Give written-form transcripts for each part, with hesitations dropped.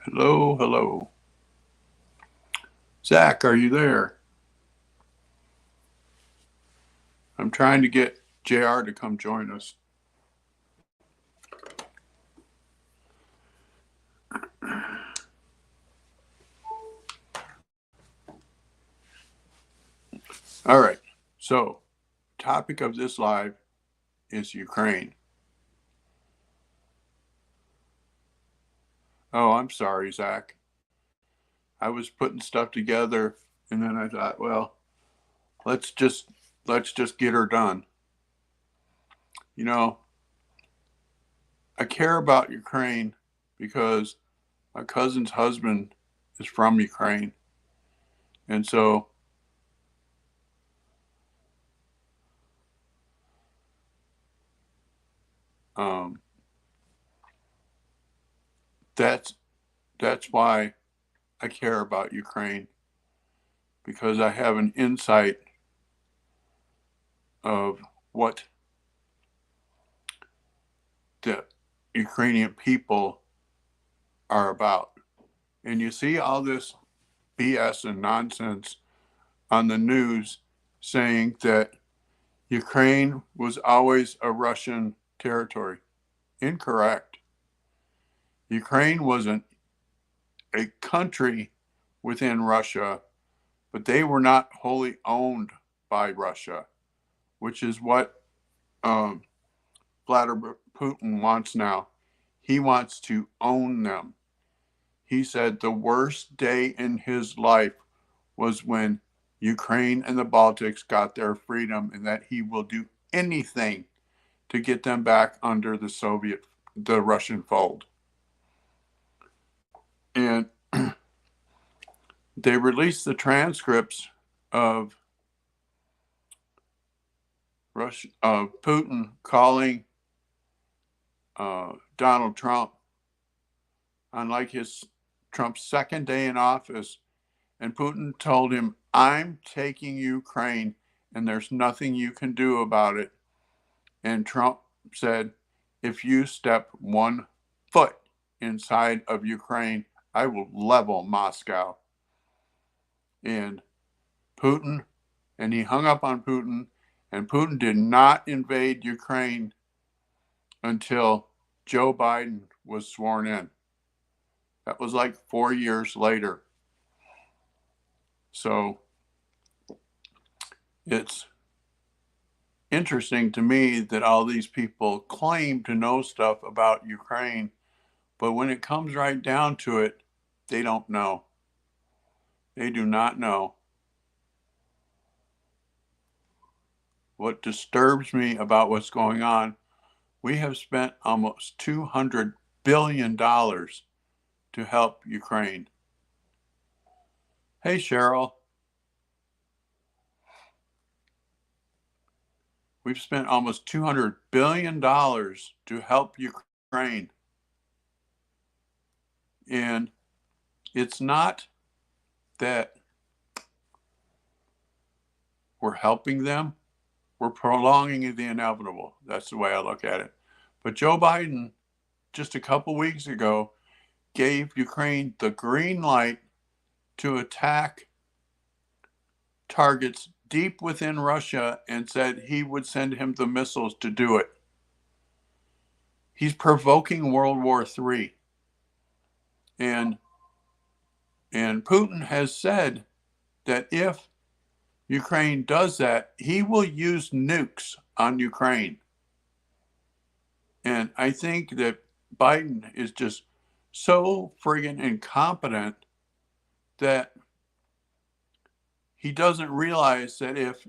Hello, hello. Zach, are you there? I'm trying to get JR to come join us. All right. So, topic of this live is Ukraine. Oh, I'm sorry, Zach. I was putting stuff together and then I thought, well, let's just let's just get her done. You know, I care about Ukraine because my cousin's husband is from Ukraine. And so um, that's that's why I care about Ukraine because I have an insight of what the Ukrainian people are about. And you see all this BS and nonsense on the news saying that Ukraine was always a Russian territory. Incorrect. Ukraine wasn't a country within Russia, but they were not wholly owned by Russia, which is what um, Vladimir Putin wants now. He wants to own them. He said the worst day in his life was when Ukraine and the Baltics got their freedom, and that he will do anything to get them back under the Russian fold. And they released the transcripts of Putin calling Donald Trump on like his Trump's second day in office, and Putin told him, "I'm taking Ukraine, and there's nothing you can do about it." And Trump said, "If you step 1 foot inside of Ukraine, I will level Moscow." And Putin, and he hung up on Putin, and Putin did not invade Ukraine until Joe Biden was sworn in. That was like 4 years later. So it's interesting to me that all these people claim to know stuff about Ukraine, but when it comes right down to it, they don't know. They do not know. What disturbs me about what's going on, we have spent almost $200 billion to help Ukraine. Hey, Cheryl, we've spent almost $200 billion to help Ukraine. And it's not that we're helping them, we're prolonging the inevitable. That's the way I look at it. But Joe Biden, just a couple weeks ago, gave Ukraine the green light to attack targets deep within Russia and said he would send him the missiles to do it. He's provoking World War III. And Putin has said that if Ukraine does that, he will use nukes on Ukraine. And I think that Biden is just so friggin' incompetent that he doesn't realize that if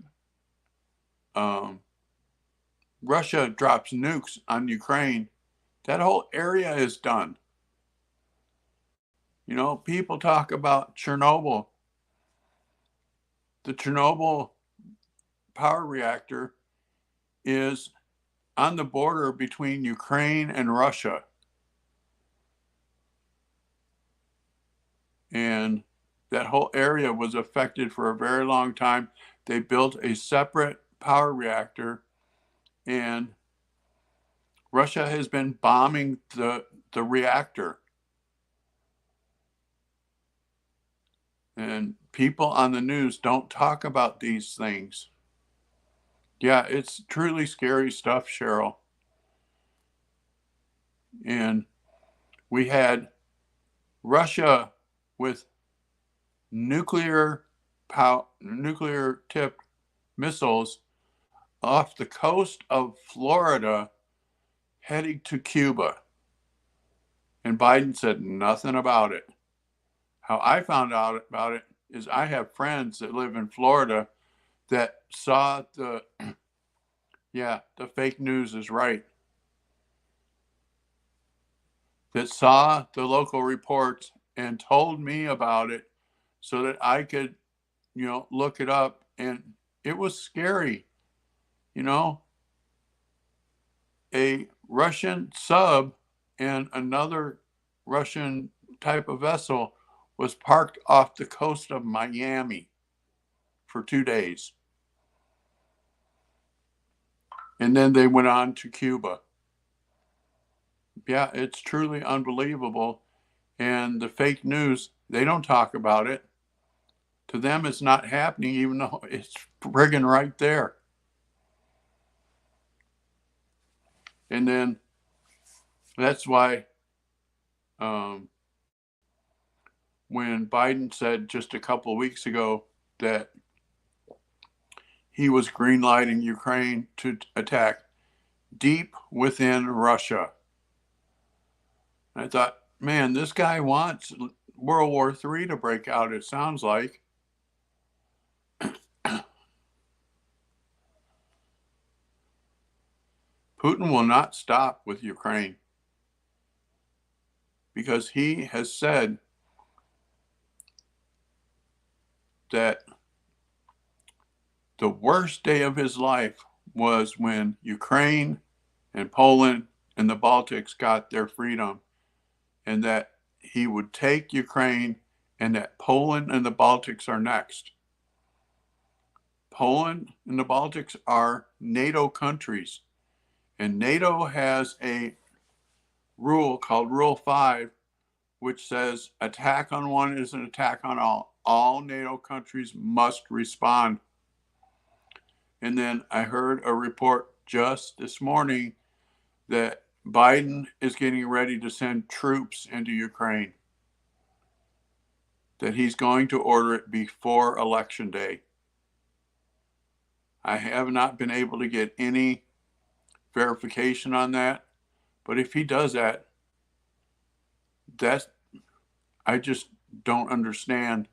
um, Russia drops nukes on Ukraine, that whole area is done. You know, people talk about Chernobyl. The Chernobyl power reactor is on the border between Ukraine and Russia. And that whole area was affected for a very long time. They built a separate power reactor, and Russia has been bombing the reactor. And people on the news don't talk about these things. Yeah, it's truly scary stuff, Cheryl. And we had Russia with nuclear tipped missiles off the coast of Florida heading to Cuba. And Biden said nothing about it. How I found out about it is I have friends that live in Florida that saw the fake news is right, that saw the local reports and told me about it so that I could, look it up. And it was scary, you know, a Russian sub and another Russian type of vessel was parked off the coast of Miami for 2 days. And then they went on to Cuba. Yeah, it's truly unbelievable. And the fake news, they don't talk about it. To them, it's not happening, even though it's friggin' right there. And then that's why um, when Biden said just a couple of weeks ago that he was greenlighting Ukraine to attack deep within Russia, I thought, man, this guy wants World War III to break out, it sounds like. Putin will not stop with Ukraine because he has said that the worst day of his life was when Ukraine and Poland and the Baltics got their freedom, and that he would take Ukraine and that Poland and the Baltics are next. Poland and the Baltics are NATO countries, and NATO has a rule called Rule 5, which says attack on one is an attack on all. All NATO countries must respond. And then I heard a report just this morning that Biden is getting ready to send troops into Ukraine, that he's going to order it before Election Day. I have not been able to get any verification on that, but if he does that, I just don't understand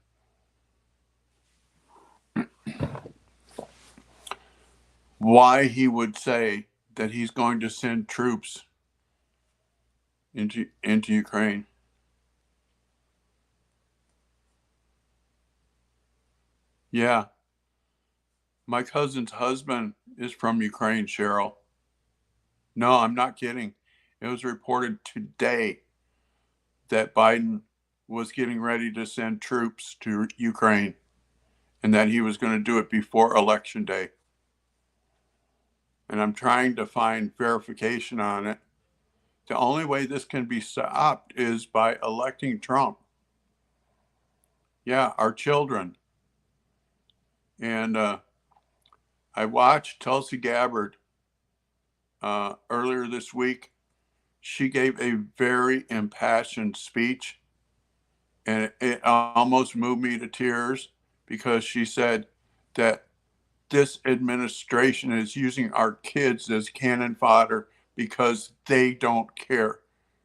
why he would say that he's going to send troops into Ukraine. Yeah, my cousin's husband is from Ukraine, Cheryl. No, I'm not kidding. It was reported today that Biden was getting ready to send troops to Ukraine and that he was going to do it before Election Day. And I'm trying to find verification on it. The only way this can be stopped is by electing Trump. Yeah, our children. And I watched Tulsi Gabbard earlier this week. She gave a very impassioned speech, and it almost moved me to tears because she said that this administration is using our kids as cannon fodder because they don't care.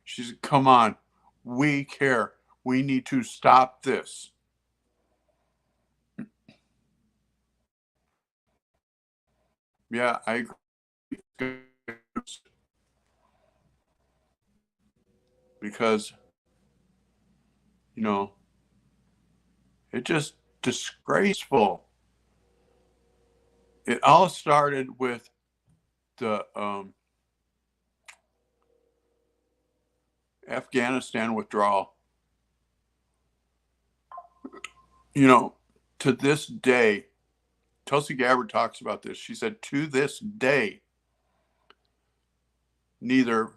She said, come on, we care. We need to stop this. Yeah, I agree. Because, you know, it's just disgraceful. It all started with the Afghanistan withdrawal. You know, to this day, Tulsi Gabbard talks about this. She said, to this day, neither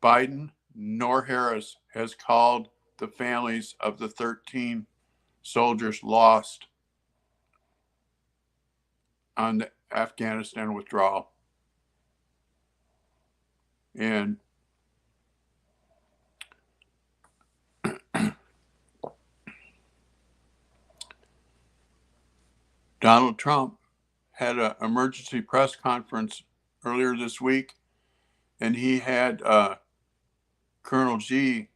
Biden nor Harris has called the families of the 13 soldiers lost on the Afghanistan withdrawal. And Donald Trump had an emergency press conference earlier this week, and he had Colonel G,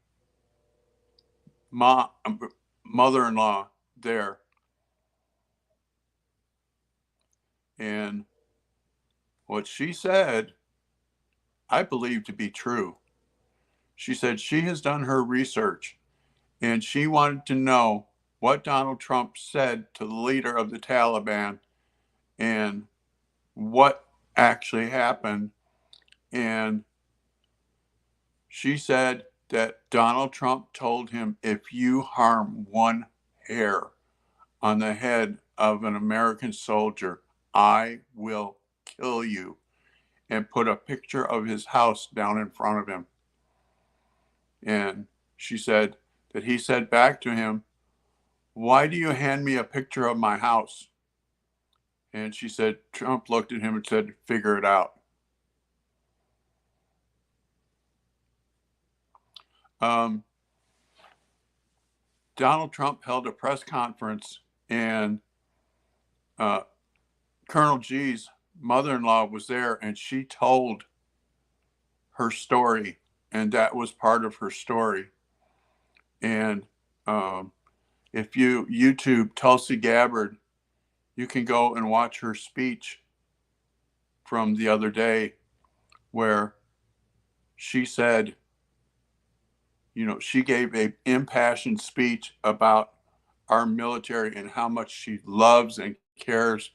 mother-in-law, there. And what she said, I believe to be true. She said she has done her research, and she wanted to know what Donald Trump said to the leader of the Taliban and what actually happened. And she said that Donald Trump told him, if you harm one hair on the head of an American soldier, I will kill you, and put a picture of his house down in front of him. And she said that he said back to him, why do you hand me a picture of my house? And she said, Trump looked at him and said, figure it out. Donald Trump held a press conference, and Colonel G's mother-in-law was there, and she told her story, and that was part of her story. And if you YouTube Tulsi Gabbard, you can go and watch her speech from the other day, where she said, she gave an impassioned speech about our military and how much she loves and cares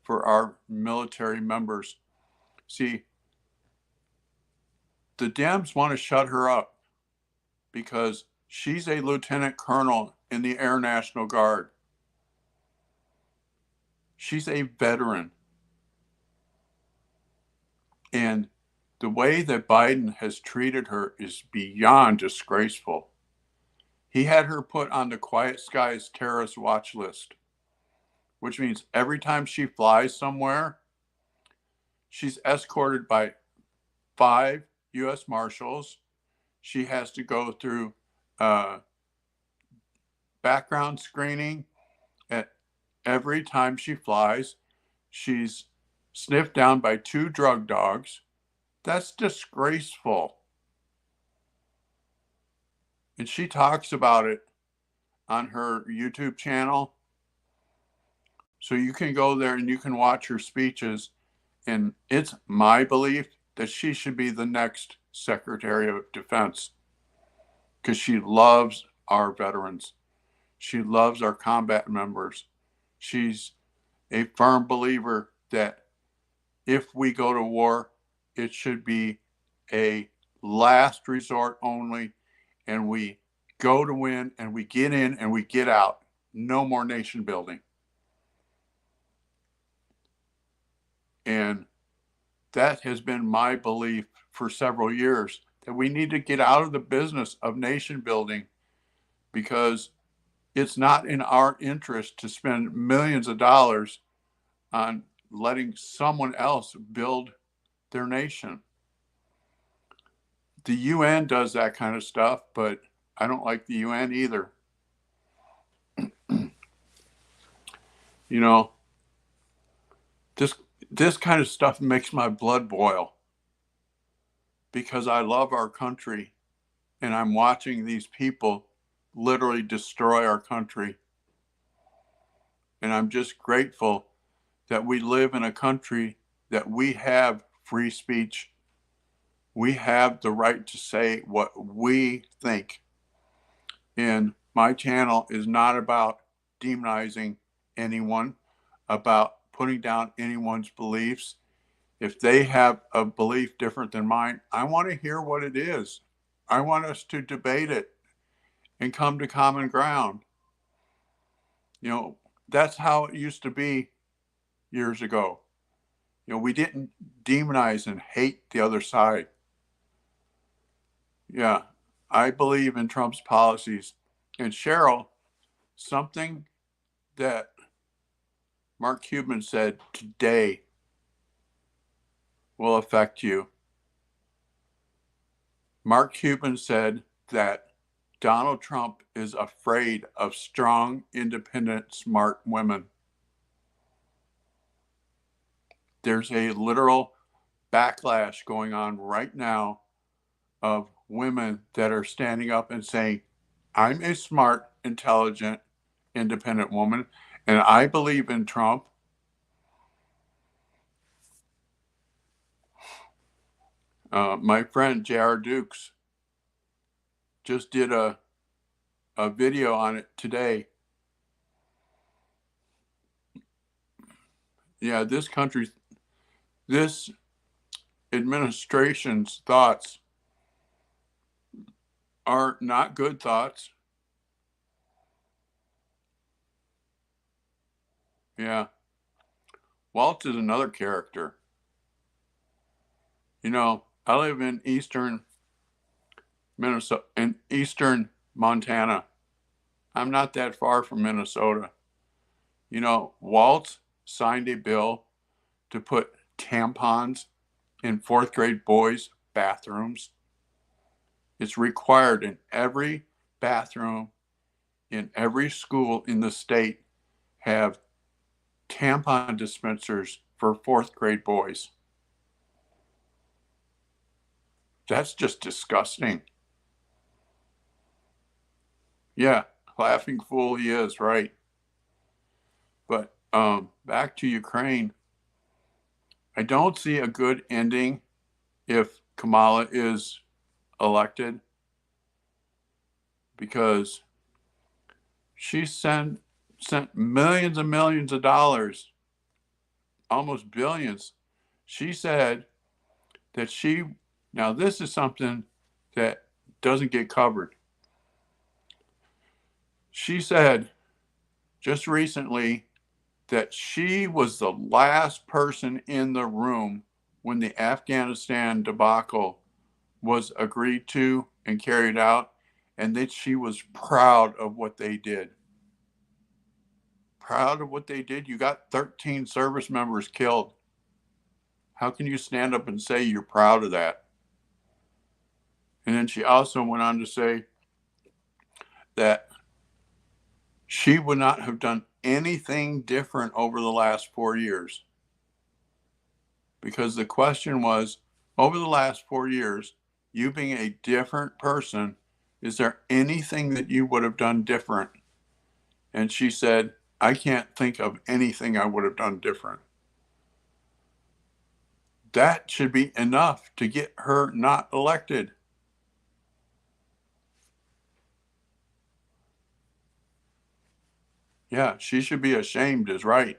for our military members. See, the Dems want to shut her up because she's a lieutenant colonel in the Air National Guard. She's a veteran. And the way that Biden has treated her is beyond disgraceful. He had her put on the Quiet Skies terrorist watch list, which means every time she flies somewhere, she's escorted by 5 U.S. Marshals. She has to go through background screening at every time she flies. She's sniffed down by 2 drug dogs. That's disgraceful. And she talks about it on her YouTube channel. So you can go there and you can watch her speeches. And it's my belief that she should be the next Secretary of Defense, because she loves our veterans. She loves our combat members. She's a firm believer that if we go to war, it should be a last resort only, and we go to win, and we get in and we get out. No more nation building. And that has been my belief for several years, that we need to get out of the business of nation building, because it's not in our interest to spend millions of dollars on letting someone else build their nation. The UN does that kind of stuff, but I don't like the UN either. This kind of stuff makes my blood boil, because I love our country, and I'm watching these people literally destroy our country. And I'm just grateful that we live in a country that we have free speech. We have the right to say what we think. And my channel is not about demonizing anyone, about putting down anyone's beliefs. If they have a belief different than mine, I want to hear what it is. I want us to debate it and come to common ground. That's how it used to be years ago. We didn't demonize and hate the other side. Yeah, I believe in Trump's policies. And Cheryl something that Mark Cuban said today will affect you. Mark Cuban said that Donald Trump is afraid of strong, independent, smart women. There's a literal backlash going on right now of women that are standing up and saying, I'm a smart, intelligent, independent woman, and I believe in Trump. My friend J.R. Dukes just did a video on it today. Yeah, this administration's thoughts are not good thoughts. Yeah. Walt is another character. You know, I live in eastern Minnesota, in eastern Montana. I'm not that far from Minnesota. You know, Walt signed a bill to put tampons in fourth grade boys' bathrooms. It's required in every bathroom in every school in the state have tampon dispensers for fourth grade boys. That's just disgusting. Yeah, laughing fool he is, right? But back to Ukraine. I don't see a good ending if Kamala is elected because she sent millions and millions of dollars, almost billions. She said that now this is something that doesn't get covered. She said just recently that she was the last person in the room when the Afghanistan debacle was agreed to and carried out, and that she was proud of what they did. Proud of what they did? You got 13 service members killed. How can you stand up and say you're proud of that? And then she also went on to say that she would not have done anything different over the last 4 years. Because the question was, over the last 4 years, you being a different person, is there anything that you would have done different? And she said, I can't think of anything I would have done different. That should be enough to get her not elected. Yeah, she should be ashamed is right.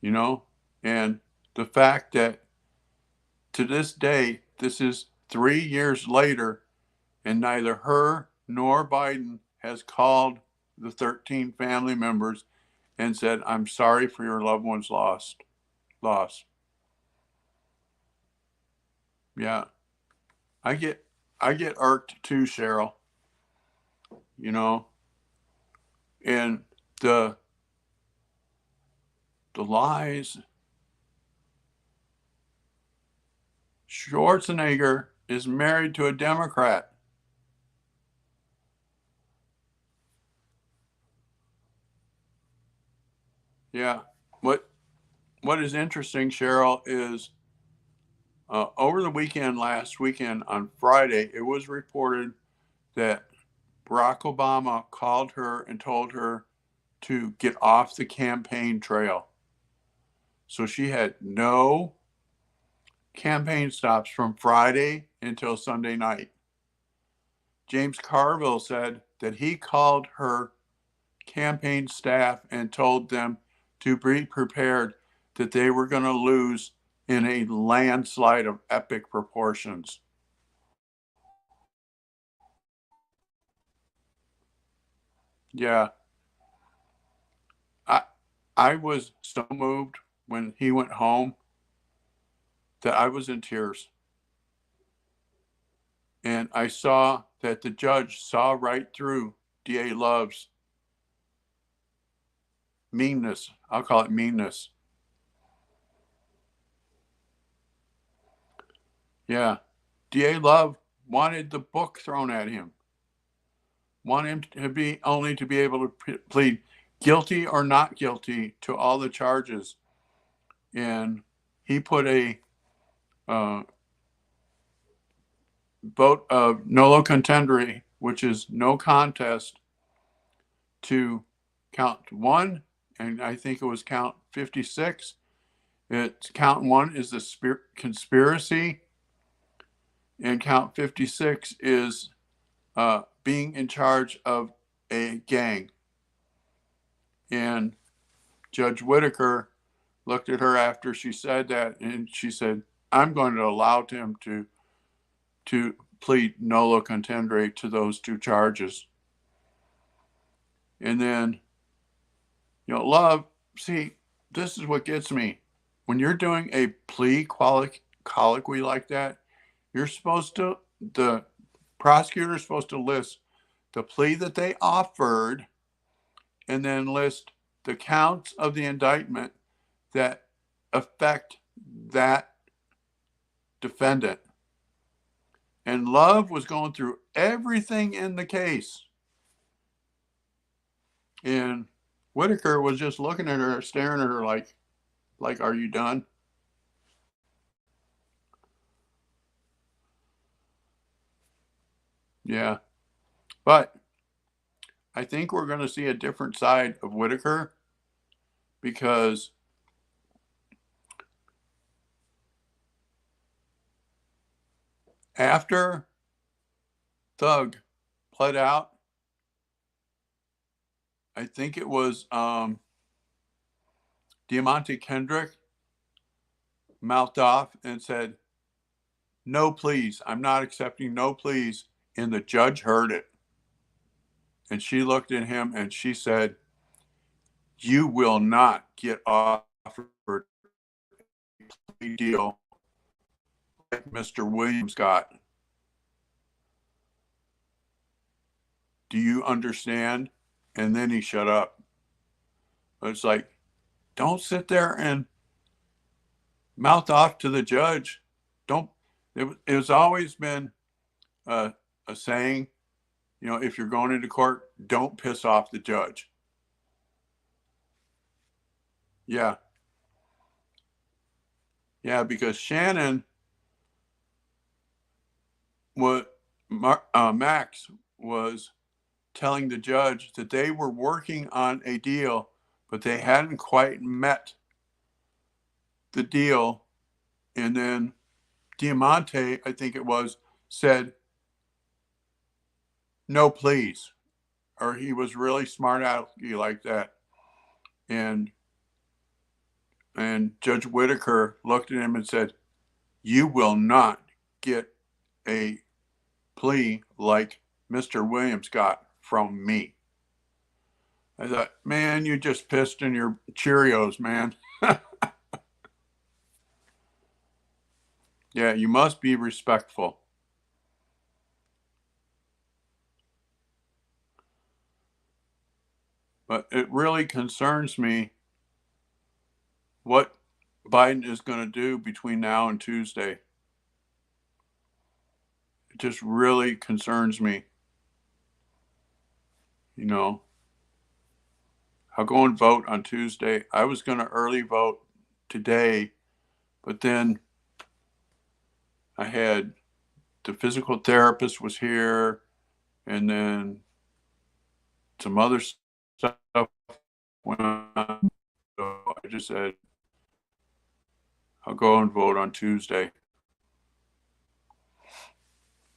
You know, and the fact that to this day, this is 3 years later, and neither her nor Biden has called the 13 family members and said, I'm sorry for your loved one's loss. Yeah. I get I get irked too, Cheryl, you know, and the the lies. Schwarzenegger is married to a Democrat. Yeah. What what is interesting, Cheryl, is over the weekend, last weekend on Friday, it was reported that Barack Obama called her and told her to get off the campaign trail. So she had no campaign stops from Friday until Sunday night. James Carville said that he called her campaign staff and told them to be prepared that they were going to lose in a landslide of epic proportions. Yeah, I I was so moved when he went home that I was in tears. And I saw that the judge saw right through DA Love's meanness. I'll call it meanness. Yeah. DA Love wanted the book thrown at him, wanted him to be only to be able to plead guilty or not guilty to all the charges. And he put a vote of nolo contendere, which is no contest, to count one, and I think it was count 56. It's count one is the conspiracy, and count 56 is being in charge of a gang. And Judge Whitaker looked at her after she said that, and she said, I'm going to allow him to plead nolo contendere to those two charges. And then, Love, see, this is what gets me. When you're doing a plea colloquy like that, the prosecutor is supposed to list the plea that they offered and then list the counts of the indictment that affect that defendant. And Love was going through everything in the case. And Whitaker was just looking at her, staring at her like, are you done? Yeah. But I think we're going to see a different side of Whitaker because after Thug pled out, I think it was Diamante Kendrick mouthed off and said, no, please. I'm not accepting no, please. And the judge heard it. And she looked at him and she said, you will not get offered a plea deal like Mr. Williams got. Do you understand? And then he shut up. It's like, don't sit there and mouth off to the judge. Don't. It has always been a saying, if you're going into court, don't piss off the judge. Yeah. Yeah, because Shannon, Max was telling the judge that they were working on a deal, but they hadn't quite met the deal. And then Diamante, I think it was, said, no, please. Or he was really smart alecky like that. And Judge Whitaker looked at him and said, you will not get a plea like Mr. Williams got from me. I thought, man, you just pissed in your Cheerios, man. Yeah, you must be respectful. But it really concerns me what Biden is going to do between now and Tuesday. It just really concerns me. I'll go and vote on Tuesday. I was going to early vote today, but then I had the physical therapist was here, and then some other stuff went on. So I just said, I'll go and vote on Tuesday.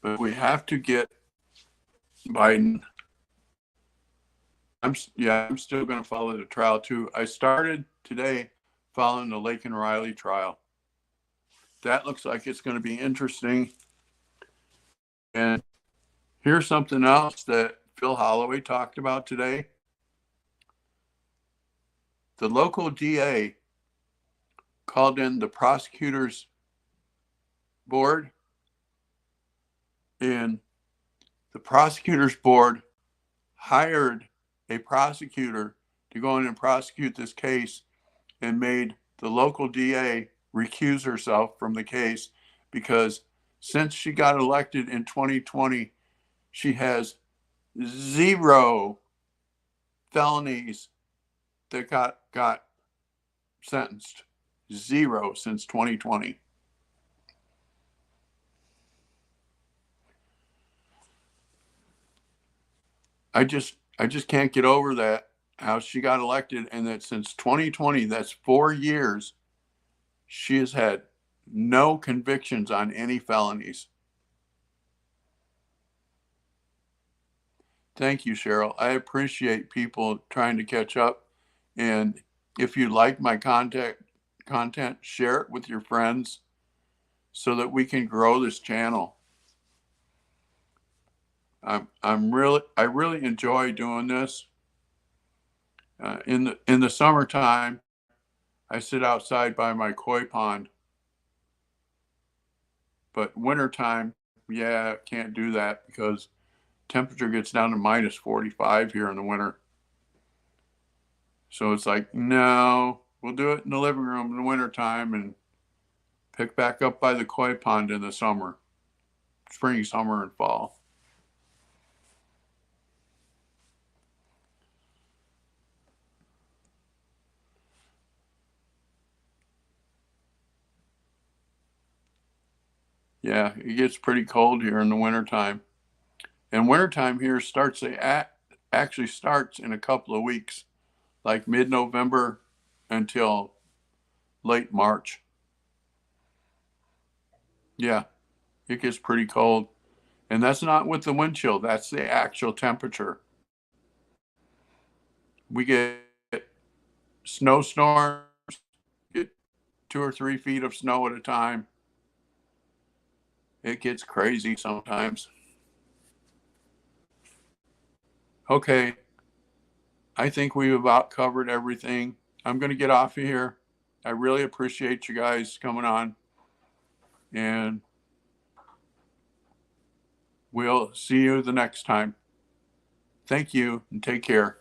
But we have to get Biden. I'm still going to follow the trial too. I started today following the Lake and Riley trial. That looks like it's going to be interesting. And here's something else that Phil Holloway talked about today. The local DA called in the prosecutors board, and the prosecutors board hired a prosecutor to go in and prosecute this case and made the local DA recuse herself from the case because since she got elected in 2020, she has 0 felonies that got sentenced. 0 since 2020. I just can't get over that, how she got elected, and that since 2020, that's 4 years, she has had no convictions on any felonies. Thank you, Cheryl. I appreciate people trying to catch up. And if you like my content, share it with your friends so that we can grow this channel. I really enjoy doing this. In the summertime, I sit outside by my koi pond. But wintertime, yeah, can't do that because temperature gets down to minus 45 here in the winter. So it's like, no, we'll do it in the living room in the wintertime and pick back up by the koi pond in the summer, spring, summer, and fall. Yeah, it gets pretty cold here in the wintertime. And wintertime here actually starts in a couple of weeks, like mid-November until late March. Yeah, it gets pretty cold. And that's not with the wind chill, that's the actual temperature. We get snowstorms, get 2 or 3 feet of snow at a time. It gets crazy sometimes. Okay, I think we've about covered everything. I'm going to get off of here. I really appreciate you guys coming on, and we'll see you the next time. Thank you and take care.